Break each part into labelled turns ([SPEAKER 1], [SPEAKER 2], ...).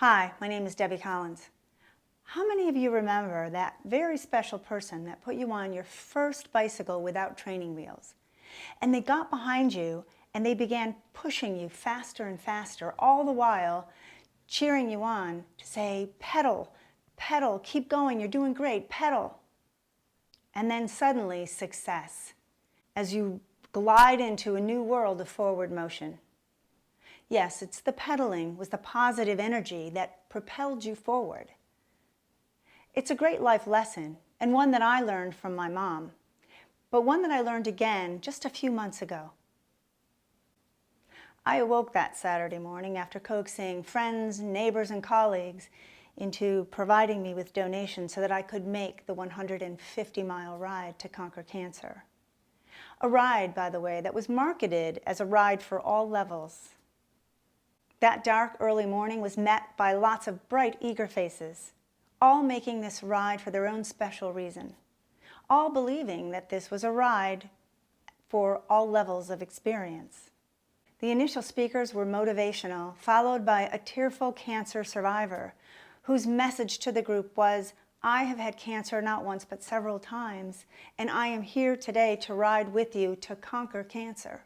[SPEAKER 1] Hi, my name is Debbie Collins. How many of you remember that very special person that put you on your first bicycle without training wheels? And they got behind you and they began pushing you faster and faster, all the while cheering you on to say, pedal, pedal, keep going, you're doing great, pedal. And then suddenly success, as you glide into a new world of forward motion. Yes, it's the pedaling was the positive energy that propelled you forward. It's a great life lesson, and one that I learned from my mom, but one that I learned again just a few months ago. I awoke that Saturday morning after coaxing friends, neighbors, and colleagues into providing me with donations so that I could make the 150-mile ride to conquer cancer. A ride, by the way, that was marketed as a ride for all levels. That dark early morning was met by lots of bright, eager faces, all making this ride for their own special reason, all believing that this was a ride for all levels of experience. The initial speakers were motivational, followed by a tearful cancer survivor whose message to the group was, "I have had cancer not once but several times, and I am here today to ride with you to conquer cancer."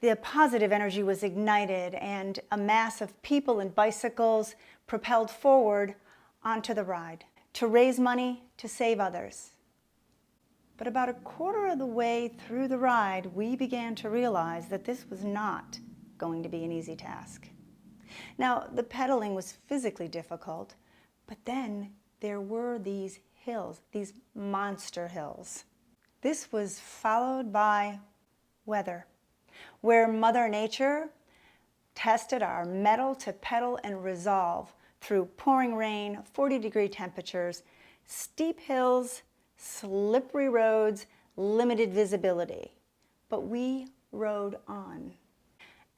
[SPEAKER 1] The positive energy was ignited and a mass of people and bicycles propelled forward onto the ride to raise money to save others. But about a quarter of the way through the ride, we began to realize that this was not going to be an easy task. Now, the pedaling was physically difficult, but then there were these hills, these monster hills. This was followed by weather, where Mother Nature tested our mettle to pedal and resolve through pouring rain, 40-degree temperatures, steep hills, slippery roads, limited visibility. But we rode on.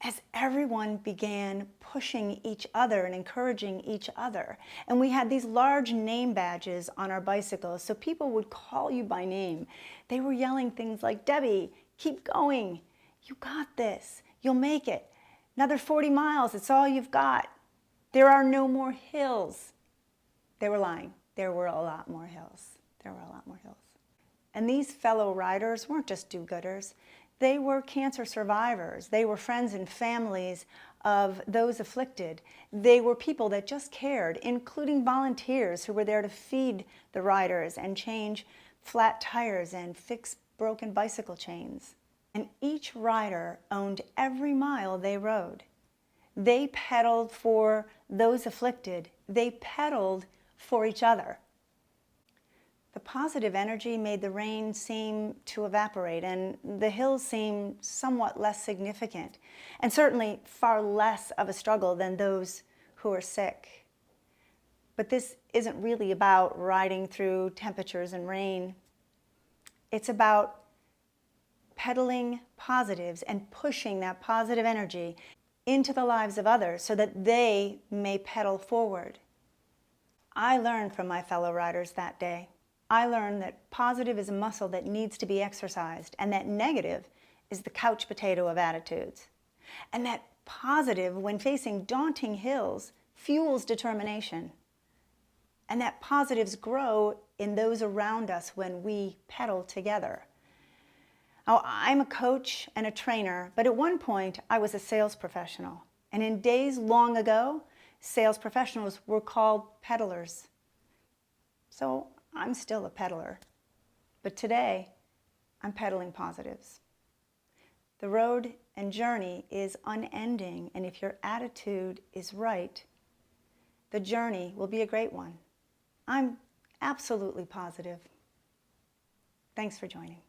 [SPEAKER 1] As everyone began pushing each other and encouraging each other. And we had these large name badges on our bicycles, so people would call you by name. They were yelling things like, "Debbie, keep going. You got this. You'll make it. Another 40 miles, it's all you've got. There are no more hills." They were lying. There were a lot more hills. There were a lot more hills. And these fellow riders weren't just do-gooders. They were cancer survivors. They were friends and families of those afflicted. They were people that just cared, including volunteers who were there to feed the riders and change flat tires and fix broken bicycle chains. And each rider owned every mile they rode. They pedaled for those afflicted. They pedaled for each other. The positive energy made the rain seem to evaporate and the hills seem somewhat less significant, and certainly far less of a struggle than those who are sick. But this isn't really about riding through temperatures and rain. It's about peddling positives and pushing that positive energy into the lives of others so that they may pedal forward. I learned from my fellow riders that day. I learned that positive is a muscle that needs to be exercised, and that negative is the couch potato of attitudes. And that positive, when facing daunting hills, fuels determination. And that positives grow in those around us when we pedal together. Now, I'm a coach and a trainer, but at one point I was a sales professional. And in days long ago, sales professionals were called peddlers. So I'm still a peddler, but today I'm peddling positives. The road and journey is unending, and if your attitude is right, the journey will be a great one. I'm absolutely positive. Thanks for joining.